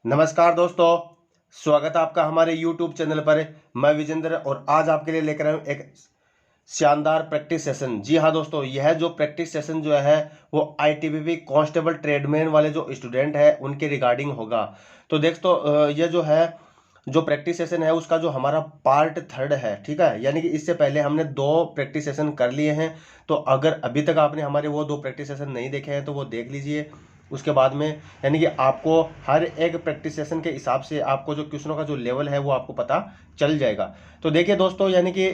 नमस्कार दोस्तों, स्वागत है आपका हमारे YouTube चैनल पर। मैं विजेंद्र और आज आपके लिए लेकर आया हूँ एक शानदार प्रैक्टिस सेशन। जी हाँ दोस्तों, यह जो प्रैक्टिस सेशन जो है वो ITBP कांस्टेबल ट्रेडमैन वाले जो स्टूडेंट है उनके रिगार्डिंग होगा। तो यह जो है जो प्रैक्टिस सेशन है उसका जो हमारा पार्ट 3 है, ठीक है। यानी कि इससे पहले हमने 2 प्रैक्टिस सेशन कर लिए हैं। तो अगर अभी तक आपने हमारे वो 2 प्रैक्टिस सेशन नहीं देखे हैं तो वो देख लीजिए। उसके बाद में यानी कि आपको हर एक प्रैक्टिस सेशन के हिसाब से आपको जो क्वेश्चनों का जो लेवल है वो आपको पता चल जाएगा। तो देखिए दोस्तों, यानी कि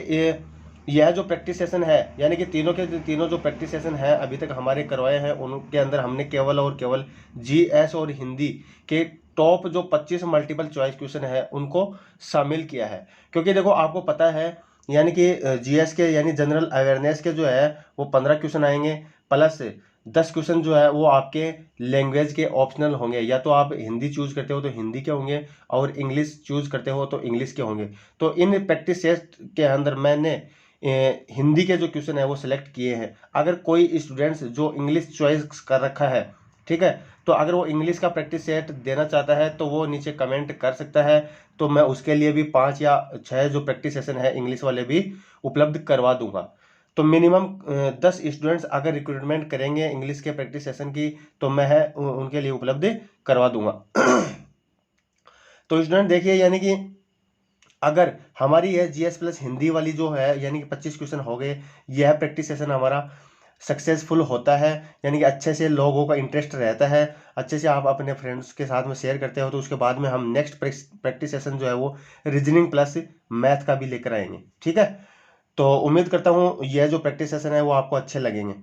यह जो प्रैक्टिस सेशन है यानी कि तीनों के तीनों जो प्रैक्टिस सेशन है अभी तक हमारे करवाए हैं उनके अंदर हमने केवल और केवल GS और हिंदी के टॉप जो 25 मल्टीपल चॉइस क्वेश्चन है उनको शामिल किया है। क्योंकि देखो आपको पता है यानी कि GS के यानी जनरल अवेयरनेस के जो है वो 15 क्वेश्चन आएंगे, प्लस 10 क्वेश्चन जो है वो आपके लैंग्वेज के ऑप्शनल होंगे। या तो आप हिंदी चूज करते हो तो हिंदी के होंगे और इंग्लिश चूज करते हो तो इंग्लिश के होंगे। तो इन प्रैक्टिस टेस्ट के अंदर मैंने हिंदी के जो क्वेश्चन है वो सिलेक्ट किए हैं। अगर कोई स्टूडेंट्स जो इंग्लिश चॉइस कर रखा है, ठीक है, तो अगर वो इंग्लिश का प्रैक्टिस सेट देना चाहता है तो वो नीचे कमेंट कर सकता है। तो मैं उसके लिए भी 5 या 6 जो प्रैक्टिस सेशन है इंग्लिश वाले भी उपलब्ध करवा दूंगा। तो मिनिमम 10 स्टूडेंट्स अगर रिक्रूटमेंट करेंगे इंग्लिश के प्रैक्टिस सेशन की तो मैं उनके लिए उपलब्ध करवा दूंगा। तो स्टूडेंट देखिए, यानी कि अगर हमारी यह GS प्लस हिंदी वाली जो है यानी कि 25 क्वेश्चन हो गए, यह प्रैक्टिस सेशन हमारा सक्सेसफुल होता है, यानी कि अच्छे से लोगों का इंटरेस्ट रहता है, अच्छे से आप अपने फ्रेंड्स के साथ में शेयर करते हो, तो उसके बाद में हम नेक्स्ट प्रैक्टिस सेशन जो है वो रीजनिंग प्लस मैथ का भी लेकर आएंगे, ठीक है। तो उम्मीद करता हूँ यह जो प्रैक्टिस सेशन है वो आपको अच्छे लगेंगे।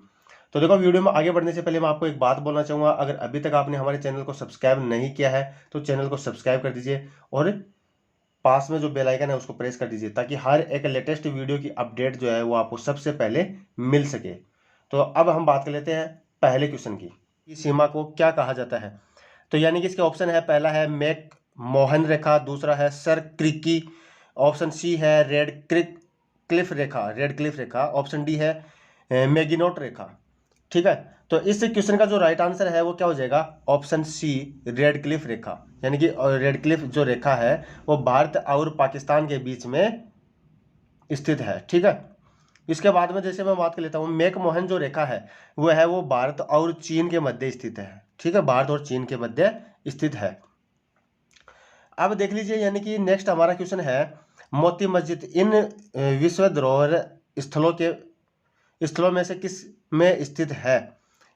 तो देखो, वीडियो में आगे बढ़ने से पहले मैं आपको एक बात बोलना चाहूँगा, अगर अभी तक आपने हमारे चैनल को सब्सक्राइब नहीं किया है तो चैनल को सब्सक्राइब कर दीजिए और पास में जो बेल आइकन है उसको प्रेस कर दीजिए ताकि हर एक लेटेस्ट वीडियो की अपडेट जो है वो आपको सबसे पहले मिल सके। तो अब हम बात कर लेते हैं पहले क्वेश्चन की, इस सीमा को क्या कहा जाता है। तो यानी कि इसके ऑप्शन है, पहला है मैक मोहन रेखा, दूसरा है सर क्रिकी, ऑप्शन सी है रेड क्लिफ रेखा, ऑप्शन डी है मैगिनोट रेखा, ठीक है। तो इस क्वेश्चन का जो राइट आंसर है वो क्या हो जाएगा, ऑप्शन सी रेड क्लिफ रेखा। यानी कि रेड क्लिफ जो रेखा है वो भारत और पाकिस्तान के बीच में स्थित है, ठीक है। इसके बाद में जैसे मैं बात कर लेता हूँ, मेक मोहन जो रेखा है वो भारत और चीन के मध्य स्थित है, ठीक है, भारत और चीन के मध्य स्थित है। अब देख लीजिए, यानी कि नेक्स्ट हमारा क्वेश्चन है, मोती मस्जिद इन विश्व धरोहर स्थलों में से किस में स्थित है।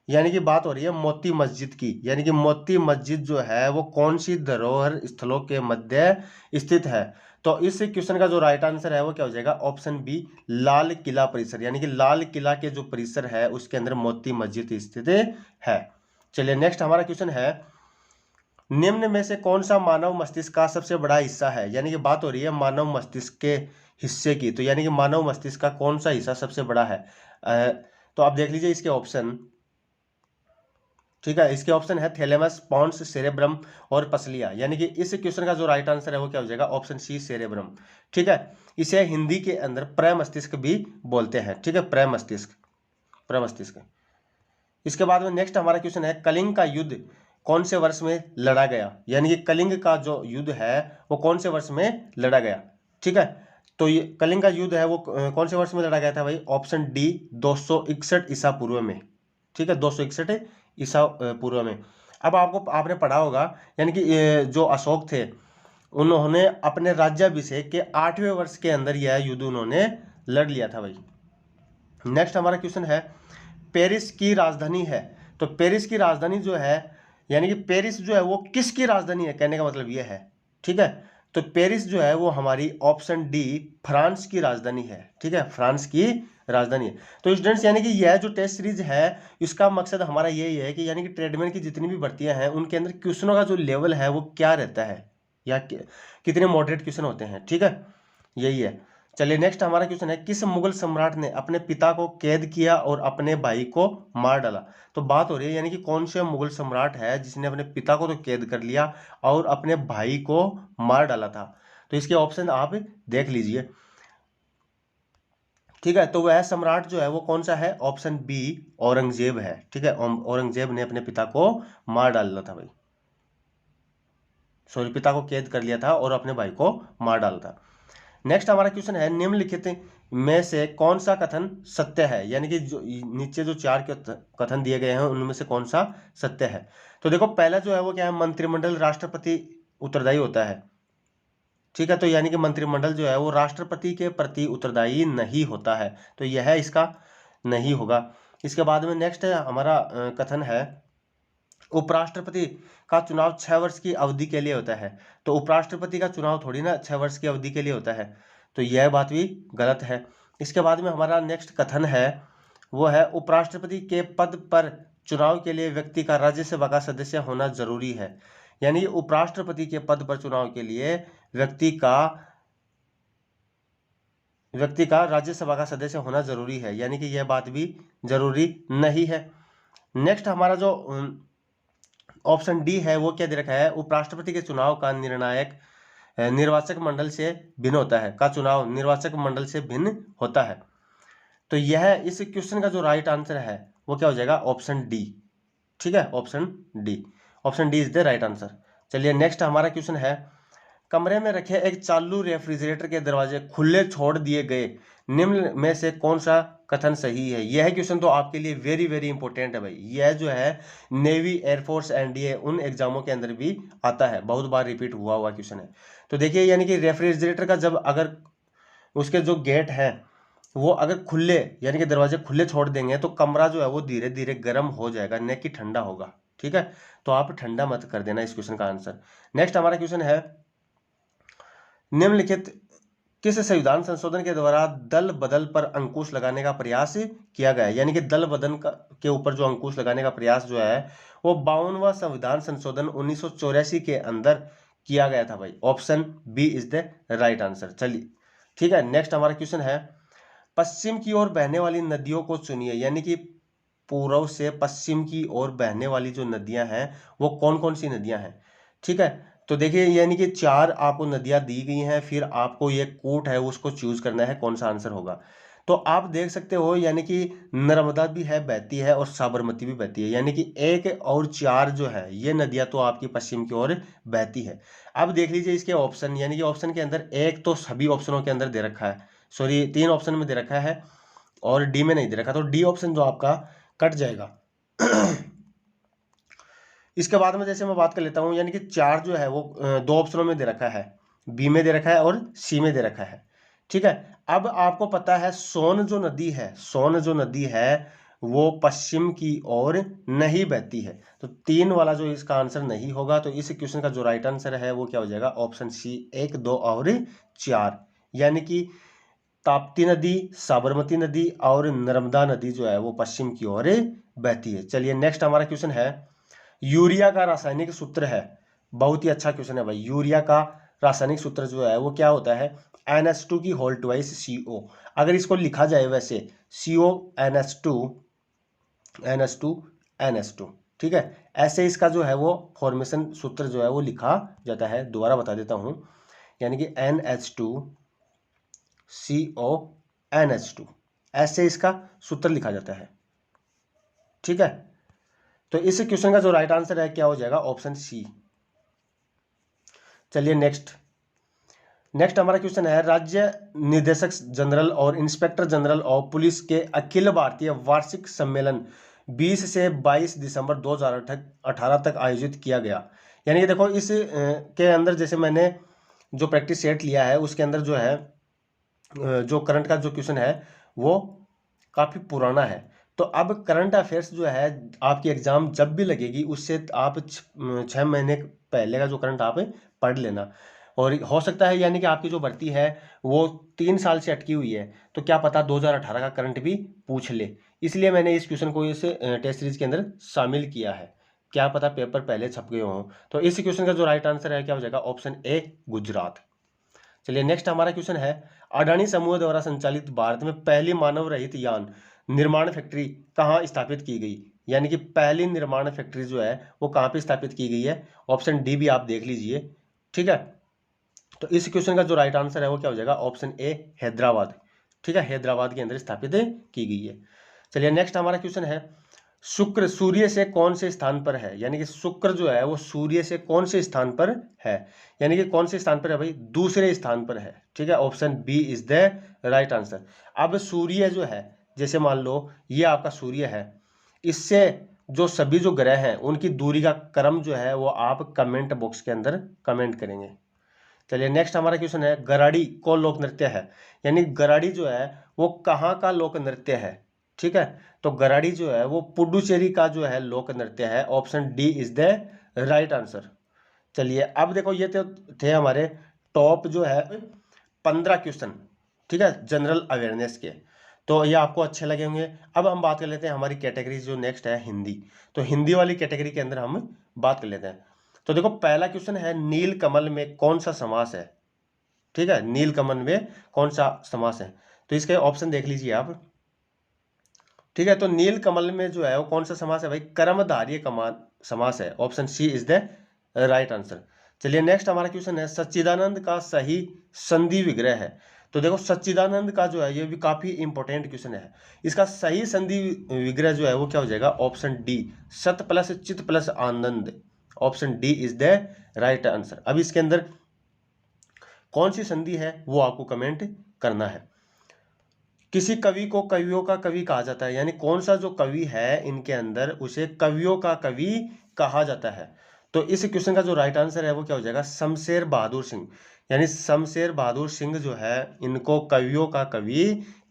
यानी कि बात हो रही है मोती मस्जिद की, यानी कि मोती मस्जिद जो है वो कौन सी धरोहर स्थलों के मध्य स्थित है। तो इस क्वेश्चन का जो राइट आंसर है वो क्या हो जाएगा, ऑप्शन बी लाल किला परिसर। यानी कि लाल किला के जो परिसर है उसके अंदर मोती मस्जिद स्थित है। चलिए नेक्स्ट हमारा क्वेश्चन है, निम्न में से कौन सा मानव मस्तिष्क का सबसे बड़ा हिस्सा है। यानी कि बात हो रही है मानव मस्तिष्क के हिस्से की, तो यानी कि मानव मस्तिष्क का कौन सा हिस्सा सबसे बड़ा है। तो आप देख लीजिए इसके ऑप्शन, ठीक है। इसके ऑप्शन है थैलेमस, पॉन्स, सेरेब्रम और पसलिया। यानी कि इस क्वेश्चन का जो राइट आंसर है वो क्या हो जाएगा, ऑप्शन सी सेरेब्रम, ठीक है। इसे हिंदी के अंदर प्रमस्तिष्क भी बोलते हैं, ठीक है, प्रमस्तिष्क। इसके बाद में नेक्स्ट हमारा क्वेश्चन है, कलिंग का युद्ध कौन से वर्ष में लड़ा गया। यानी कि कलिंग का जो युद्ध है वो कौन से वर्ष में लड़ा गया, ठीक है। तो ये कलिंग का युद्ध है वो कौन से वर्ष में लड़ा गया था भाई, ऑप्शन डी 261 ईसा पूर्व में, ठीक है, 261 ईसा पूर्व में। अब आपने पढ़ा होगा, यानी कि जो अशोक थे उन्होंने अपने राज्याभिषेक के 8वें वर्ष के अंदर यह युद्ध उन्होंने लड़ लिया था भाई। नेक्स्ट हमारा क्वेश्चन है, पेरिस की राजधानी है। तो पेरिस की राजधानी जो है, यानी कि पेरिस जो है वो किसकी राजधानी है, कहने का मतलब ये है, ठीक है। तो पेरिस जो है वो हमारी ऑप्शन डी फ्रांस की राजधानी है, ठीक है, फ्रांस की राजधानी है। तो स्टूडेंट्स, यानी कि यह जो टेस्ट सीरीज है इसका मकसद हमारा यही है कि यानी कि ट्रेडमैन की जितनी भी भर्तियां हैं उनके अंदर क्वेश्चनों का जो लेवल है वो क्या रहता है या कितने मॉडरेट क्वेश्चन होते हैं, ठीक है, यही है। चलिए नेक्स्ट हमारा क्वेश्चन है, किस मुगल सम्राट ने अपने पिता को कैद किया और अपने भाई को मार डाला। तो बात हो रही है यानी कि कौन से मुगल सम्राट है जिसने अपने पिता को तो कैद कर लिया और अपने भाई को मार डाला था। तो इसके ऑप्शन आप देख लीजिए, ठीक है। तो वह सम्राट जो है वो कौन सा है, ऑप्शन बी औरंगजेब है, ठीक है, औरंगजेब ने अपने पिता को मार डाला था भाई, सॉरी पिता को कैद कर लिया था और अपने भाई को मार डाला था। नेक्स्ट हमारा क्वेश्चन है निम्नलिखित में से कौन सा कथन सत्य है, यानी कि जो नीचे जो 4 कथन दिए गए हैं उनमें से कौन सा सत्य है। तो देखो पहला जो है वो क्या है, मंत्रिमंडल राष्ट्रपति उत्तरदायी होता है। ठीक है, तो यानी कि मंत्रिमंडल जो है वो राष्ट्रपति के प्रति उत्तरदायी नहीं होता है, तो यह इसका नहीं होगा। इसके बाद में नेक्स्ट है हमारा कथन है उपराष्ट्रपति का चुनाव 6 वर्ष की अवधि के लिए होता है। तो उपराष्ट्रपति का चुनाव थोड़ी ना 6 वर्ष की अवधि के लिए होता है, तो यह बात भी गलत है। इसके बाद में हमारा नेक्स्ट कथन है वो है उपराष्ट्रपति के पद पर चुनाव के लिए व्यक्ति का राज्यसभा का सदस्य होना जरूरी है। यानी उपराष्ट्रपति के पद पर चुनाव के लिए व्यक्ति का राज्यसभा का सदस्य होना जरूरी है, यानी कि यह बात भी जरूरी नहीं है। नेक्स्ट हमारा जो ऑप्शन डी है वो क्या दे रखा है, उपराष्ट्रपति के चुनाव का निर्णायक निर्वाचक मंडल से भिन्न होता है, का चुनाव निर्वाचक मंडल से भिन्न होता है। तो यह इस क्वेश्चन का जो राइट आंसर है वो क्या हो जाएगा, ऑप्शन डी। ठीक है, option D is the right answer. चलिए नेक्स्ट हमारा क्वेश्चन है कमरे में रखे एक चालू रेफ्रिजरेटर के दरवाजे खुले छोड़ दिए गए, निम्न में से कौन सा कथन सही है। यह क्वेश्चन तो आपके लिए वेरी वेरी इंपॉर्टेंट है भाई। यह जो है नेवी, एयरफोर्स, एनडीए उन एग्जामों के अंदर भी आता है, बहुत बार रिपीट हुआ क्वेश्चन है। तो देखिए यानी कि रेफ्रिजरेटर का जब अगर उसके जो गेट है वो अगर खुले यानी कि दरवाजे खुले छोड़ देंगे तो कमरा जो है वो धीरे धीरे गर्म हो जाएगा, न कि ठंडा होगा। ठीक है, तो आप ठंडा मत कर देना इस क्वेश्चन का आंसर। नेक्स्ट हमारा क्वेश्चन है निम्नलिखित किस संविधान संशोधन के द्वारा दल बदल पर अंकुश लगाने का प्रयास किया गया है। यानी कि दल बदल के ऊपर जो अंकुश लगाने का प्रयास जो है वो 52वां संविधान संशोधन 1984 के अंदर किया गया था भाई। Option B is the right answer. चलिए ठीक है, नेक्स्ट हमारा क्वेश्चन है पश्चिम की ओर बहने वाली नदियों को चुनिए। यानी कि पूर्व से पश्चिम की ओर बहने वाली जो नदियां हैं वो कौन कौन सी नदियां हैं। ठीक है, तो देखिए यानी कि 4 आपको नदियां दी गई हैं, फिर आपको ये कूट है उसको चूज करना है कौन सा आंसर होगा। तो आप देख सकते हो यानी कि नर्मदा भी है बहती है और साबरमती भी बहती है, यानी कि 1 और 4 जो है ये नदियां तो आपकी पश्चिम की ओर बहती है। अब देख लीजिए इसके ऑप्शन, यानी कि ऑप्शन के अंदर एक तो सभी ऑप्शनों के अंदर दे रखा है, सॉरी 3 ऑप्शन में दे रखा है और डी में नहीं दे रखा, तो डी ऑप्शन जो आपका कट जाएगा। इसके बाद में जैसे मैं बात कर लेता हूं, यानी कि 4 जो है वो 2 ऑप्शनों में दे रखा है, बी में दे रखा है और सी में दे रखा है। ठीक है, अब आपको पता है सोन जो नदी है वो पश्चिम की ओर नहीं बहती है, तो 3 वाला जो इसका आंसर नहीं होगा। तो इस क्वेश्चन का जो राइट आंसर है वो क्या हो जाएगा, ऑप्शन सी 1, 2 और 4, यानी कि ताप्ती नदी, साबरमती नदी और नर्मदा नदी जो है वो पश्चिम की ओर बहती है। चलिए नेक्स्ट हमारा क्वेश्चन है यूरिया का रासायनिक सूत्र है। बहुत ही अच्छा क्वेश्चन है भाई। यूरिया का रासायनिक सूत्र जो है वो क्या होता है, NH2 की होल ट्वाइस CO। अगर इसको लिखा जाए वैसे CO NH2 ठीक है, ऐसे इसका जो है वो फॉर्मेशन सूत्र जो है वो लिखा जाता है। दोबारा बता देता हूं, यानी कि NH2CO NH2 ऐसे इसका सूत्र लिखा जाता है। ठीक है, तो इस क्वेश्चन का जो राइट आंसर है क्या हो जाएगा, ऑप्शन सी। चलिए नेक्स्ट हमारा क्वेश्चन है राज्य निदेशक जनरल और इंस्पेक्टर जनरल ऑफ पुलिस के अखिल भारतीय वार्षिक सम्मेलन 20 से 22 दिसंबर 2018 तक आयोजित किया गया। यानी कि देखो इस के अंदर जैसे मैंने जो प्रैक्टिस सेट लिया है उसके अंदर जो है जो करंट का जो क्वेश्चन है वो काफ़ी पुराना है। तो अब करंट अफेयर्स जो है आपकी एग्जाम जब भी लगेगी उससे आप 6 महीने पहले का जो करंट आप पढ़ लेना, और हो सकता है यानी कि आपकी जो भर्ती है वो 3 साल से अटकी हुई है, तो क्या पता 2018 का करंट भी पूछ ले, इसलिए मैंने इस क्वेश्चन को इस टेस्ट सीरीज के अंदर शामिल किया है। क्या पता पेपर पहले छप गए हों। तो इस क्वेश्चन का जो राइट आंसर है क्या हो जाएगा, ऑप्शन ए गुजरात। चलिए नेक्स्ट हमारा क्वेश्चन है अडानी समूह द्वारा संचालित भारत में पहली मानव रहित यान निर्माण फैक्ट्री कहाँ स्थापित की गई। यानी कि पहली निर्माण फैक्ट्री जो है वो कहाँ पे स्थापित की गई है, ऑप्शन डी भी आप देख लीजिए। ठीक है, तो इस क्वेश्चन का जो राइट आंसर है वो क्या हो जाएगा, ऑप्शन ए हैदराबाद। ठीक है, हैदराबाद के अंदर स्थापित की गई है। चलिए नेक्स्ट हमारा क्वेश्चन है शुक्र सूर्य से कौन से स्थान पर है, यानी कि शुक्र जो है वो सूर्य से कौन से स्थान पर है, यानी कि कौन से स्थान पर है भाई, दूसरे स्थान पर है। ठीक है, option B is the right answer. अब सूर्य जो है, जैसे मान लो ये आपका सूर्य है, इससे जो सभी जो ग्रह हैं उनकी दूरी का क्रम जो है वो आप कमेंट बॉक्स के अंदर कमेंट करेंगे। चलिए नेक्स्ट हमारा क्वेश्चन है, गराड़ी कौन लोक नृत्य है, यानी गराड़ी जो है वो कहाँ का लोक नृत्य है। ठीक है, तो गराड़ी जो है वो पुडुचेरी का जो है लोक नृत्य है। Option D is the right answer. चलिए अब देखो, ये तो थे हमारे टॉप जो है 15 क्वेश्चन, ठीक है, जनरल अवेयरनेस के, तो ये आपको अच्छे लगे होंगे। अब हम बात कर लेते हैं हमारी कैटेगरी जो नेक्स्ट है हिंदी, तो हिंदी वाली कैटेगरी के अंदर हम बात कर लेते हैं। तो देखो पहला क्वेश्चन है, नील कमल में कौन सा समास है। ठीक है, नील कमल में कौन सा समास है, तो इसके ऑप्शन देख लीजिए आप। ठीक है, तो नील कमल में जो है वो कौन सा समास है भाई, कर्मधारय समास है। Option C is the right answer. चलिए नेक्स्ट हमारा क्वेश्चन है, सच्चिदानंद का सही संधि विग्रह है। तो देखो सच्चिदानंद का जो है ये भी काफी इंपॉर्टेंट क्वेश्चन है। इसका सही संधि विग्रह जो है वो क्या हो जाएगा, ऑप्शन डी, सत प्लस चित plus Anand. Option D is the right answer. अब इसके अंदर कौन सी संधि है वो आपको कमेंट करना है। किसी कवि को कवियों का कवि कहा जाता है, यानी कौन सा जो कवि है इनके अंदर उसे कवियों का कवि कहा जाता है। तो इस क्वेश्चन का जो राइट आंसर है वो क्या हो जाएगा, शमशेर बहादुर सिंह, यानी शमशेर बहादुर सिंह जो है इनको कवियों का कवि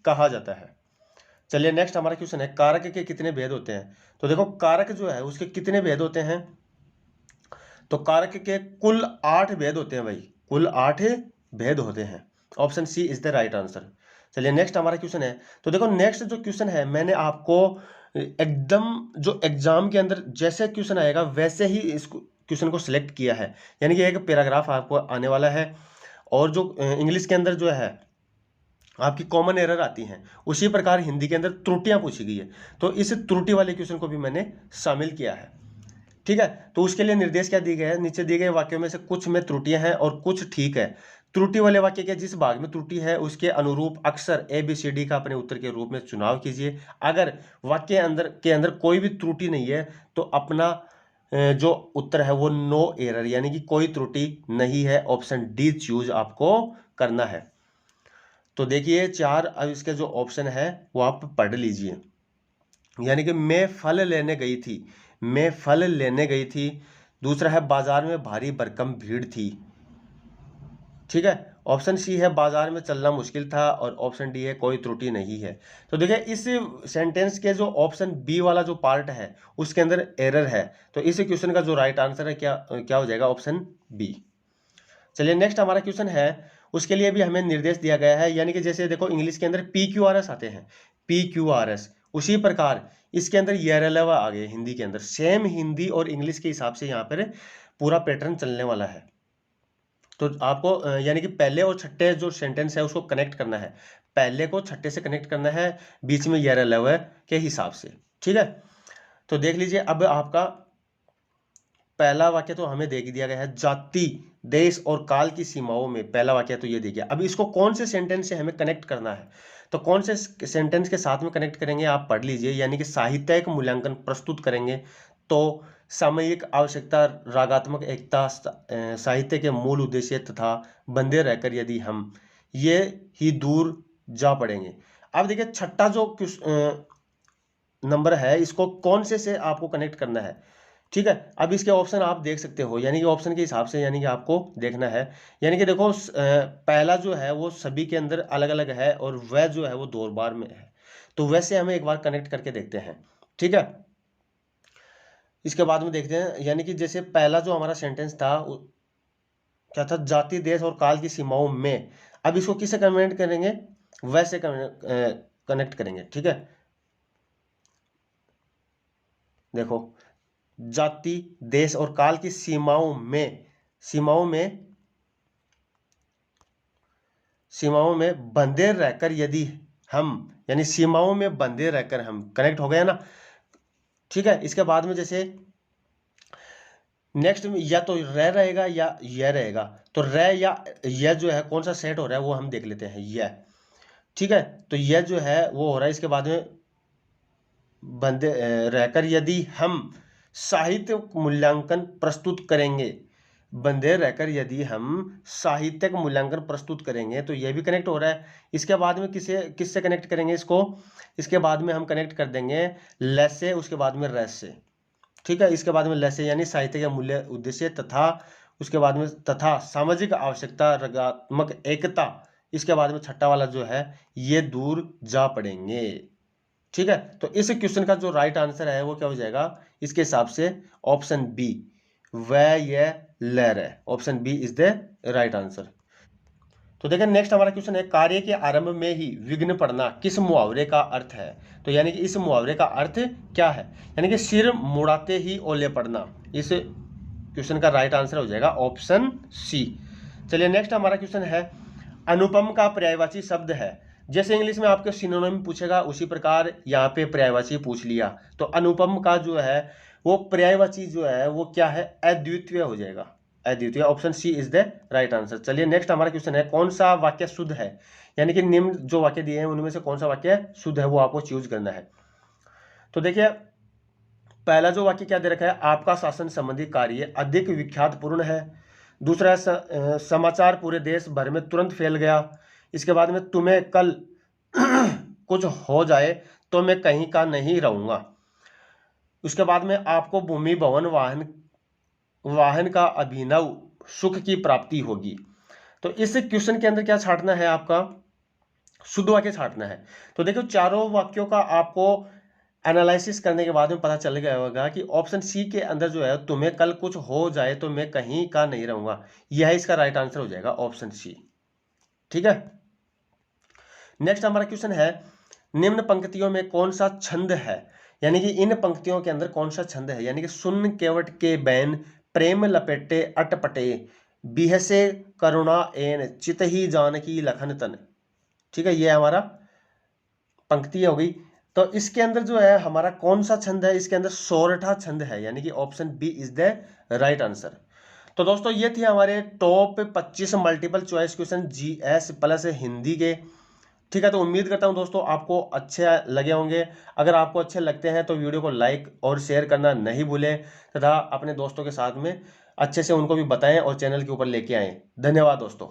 कहा जाता है। चलिए नेक्स्ट हमारा क्वेश्चन है, कारक के कितने भेद होते हैं। तो देखो कारक जो है उसके कितने भेद होते हैं, तो कारक के कुल 8 भेद होते हैं भाई, कुल 8 भेद होते हैं। Option C is the right answer. चलिए नेक्स्ट हमारा क्वेश्चन है, तो देखो नेक्स्ट जो क्वेश्चन है मैंने आपको एकदम जो एग्जाम के अंदर जैसे क्वेश्चन आएगा वैसे ही इस क्वेश्चन को सिलेक्ट किया है, यानी कि एक पैराग्राफ आपको आने वाला है, और जो इंग्लिश के अंदर जो है आपकी कॉमन एरर आती हैं उसी प्रकार हिंदी के अंदर त्रुटियां पूछी गई है, तो इस त्रुटि वाले क्वेश्चन को भी मैंने शामिल किया है। ठीक है, तो उसके लिए निर्देश क्या दिए गए हैं, नीचे दिए गए वाक्यों में से कुछ में त्रुटियां हैं और कुछ ठीक है। त्रुटि वाले वाक्य के जिस भाग में त्रुटि है उसके अनुरूप अक्षर ABCD का अपने उत्तर के रूप में चुनाव कीजिए। अगर वाक्य अंदर कोई भी त्रुटि नहीं है तो अपना जो उत्तर है वो नो एरर, यानी कि कोई त्रुटि नहीं है। ऑप्शन डी चूज आपको करना है। तो देखिए 4 अब इसके जो ऑप्शन है वो आप पढ़ लीजिए, यानी कि मैं फल लेने गई थी, मैं फल लेने गई थी। दूसरा है बाजार में भारी भरकम भीड़ थी। ठीक है, ऑप्शन सी है बाजार में चलना मुश्किल था, और ऑप्शन डी है कोई त्रुटि नहीं है। तो देखिए इस सेंटेंस के जो ऑप्शन बी वाला जो पार्ट है उसके अंदर एरर है, तो इस क्वेश्चन का जो राइट आंसर है क्या क्या हो जाएगा, ऑप्शन बी। चलिए नेक्स्ट हमारा क्वेश्चन है, उसके लिए भी हमें निर्देश दिया गया है, यानी कि जैसे देखो इंग्लिश के अंदर PQRS आते हैं, PQRS, उसी प्रकार इसके अंदर YRLV आ गए हिंदी के अंदर। सेम हिंदी और इंग्लिश के हिसाब से यहाँ पर पूरा पैटर्न चलने वाला है। तो आपको यानी कि पहले और छठे जो सेंटेंस है उसको कनेक्ट करना है, पहले को छठे से कनेक्ट करना है, बीच में YRLV के हिसाब से। ठीक है, तो देख लीजिए अब आपका पहला वाक्य तो हमें दे दिया गया है, जाति देश और काल की सीमाओं में, पहला वाक्य तो ये देखिए। अब इसको कौन से सेंटेंस से हमें कनेक्ट करना है, तो कौन से सेंटेंस के साथ में कनेक्ट करेंगे आप पढ़ लीजिए, यानी कि साहित्यिक मूल्यांकन प्रस्तुत करेंगे तो सामयिक आवश्यकता, रागात्मक एकता, साहित्य के मूल उद्देश्य तथा बंधे रहकर यदि हम, ये ही दूर जा पड़ेंगे। अब देखिए छठा जो नंबर है इसको कौन से आपको कनेक्ट करना है। ठीक है, अब इसके ऑप्शन आप देख सकते हो, यानी कि ऑप्शन के हिसाब से यानी कि आपको देखना है, यानी कि देखो पहला जो है वो सभी के अंदर अलग अलग है और वह जो है वो 2 बार में है, तो वैसे हमें एक बार कनेक्ट करके देखते हैं। ठीक है, इसके बाद में देखते हैं, यानी कि जैसे पहला जो हमारा सेंटेंस था क्या था, जाति देश और काल की सीमाओं में। अब इसको किससे कनेक्ट करेंगे, वैसे कनेक्ट करेंगे। ठीक है, देखो जाति देश और काल की सीमाओं में, सीमाओं में बंधे रहकर यदि हम, यानी सीमाओं में बंधे रहकर हम, कनेक्ट हो गया ना। ठीक है, इसके बाद में जैसे नेक्स्ट में या तो रह रहेगा या यह रहेगा, तो रह या यह जो है कौन सा सेट हो रहा है वो हम देख लेते हैं, यह। ठीक है, तो यह जो है वो हो रहा है, इसके बाद में बंधे रहकर यदि हम साहित्य मूल्यांकन प्रस्तुत करेंगे, बंधे रहकर यदि हम साहित्यिक मूल्यांकन प्रस्तुत करेंगे, तो ये भी कनेक्ट हो रहा है। इसके बाद में किससे कनेक्ट करेंगे इसको? इसके बाद में हम कनेक्ट कर देंगे ल से, उसके बाद में र से, ठीक है। इसके बाद में ल से यानी साहित्य के मूल्य उद्देश्य, तथा उसके बाद में तथा सामाजिक आवश्यकता, रगात्मक एकता, इसके बाद में छठा वाला जो है ये दूर जा पड़ेंगे, ठीक है। तो इस क्वेश्चन का जो राइट आंसर है वो क्या हो जाएगा इसके हिसाब से? ऑप्शन बी, वह यह लहर है। Option B is the right answer. तो देखिए नेक्स्ट हमारा क्वेश्चन है, कार्य के आरंभ में ही विघ्न पड़ना किस मुहावरे का अर्थ है? तो यानी कि इस मुहावरे का अर्थ क्या है? यानी कि सिर मुड़ाते ही ओले पड़ना। इस क्वेश्चन का राइट आंसर हो जाएगा ऑप्शन सी। चलिए नेक्स्ट हमारा क्वेश्चन है, अनुपम का पर्यायवाची शब्द है। जैसे इंग्लिश में आपके सिनोनिम पूछेगा उसी प्रकार यहाँ पे पर्यायवाची पूछ लिया। तो अनुपम का जो है वो पर्यायवाची जो है वो क्या है? अद्वितीय हो जाएगा, अद्वितीय। Option C is the right answer. चलिए नेक्स्ट हमारा क्वेश्चन है, कौन सा वाक्य शुद्ध है? यानी कि निम्न जो वाक्य दिए हैं उनमें से कौन सा वाक्य शुद्ध है वो आपको चूज करना है। तो देखिए पहला जो वाक्य क्या दे रखा है, आपका शासन संबंधी कार्य अधिक विख्यातपूर्ण है। दूसरा है समाचार पूरे देश भर में तुरंत फैल गया। इसके बाद में तुम्हें कल कुछ हो जाए तो मैं कहीं का नहीं रहूंगा। उसके बाद में आपको भूमि भवन वाहन का अभिनव सुख की प्राप्ति होगी। तो इस क्वेश्चन के अंदर क्या छांटना है? आपका शुद्ध वाक्य छांटना है। तो देखो चारों वाक्यों का आपको एनालिसिस करने के बाद में पता चल गया होगा कि ऑप्शन सी के अंदर जो है तुम्हें कल कुछ हो जाए तो मैं कहीं का नहीं रहूंगा, यह इसका राइट आंसर हो जाएगा ऑप्शन सी, ठीक है। नेक्स्ट हमारा क्वेश्चन है, निम्न पंक्तियों में कौन सा छंद है? यानी कि इन पंक्तियों के अंदर कौन सा छंद है? यानी कि सुन केवट के बैन प्रेम लपेटे अटपटे बिहसे करुणा एन चित ही जानकी लखन तन, ठीक है। ये हमारा पंक्ति हो गई। तो इसके अंदर जो है हमारा कौन सा छंद है? इसके अंदर सोरठा छंद है, यानी कि option B is the right answer. तो दोस्तों ये थे हमारे top 25 multiple choice question GS plus Hindi के, ठीक है। तो उम्मीद करता हूं दोस्तों आपको अच्छे लगे होंगे। अगर आपको अच्छे लगते हैं तो वीडियो को लाइक और शेयर करना नहीं भूलें, तथा अपने दोस्तों के साथ में अच्छे से उनको भी बताएं और चैनल के ऊपर लेके आएं। धन्यवाद दोस्तों।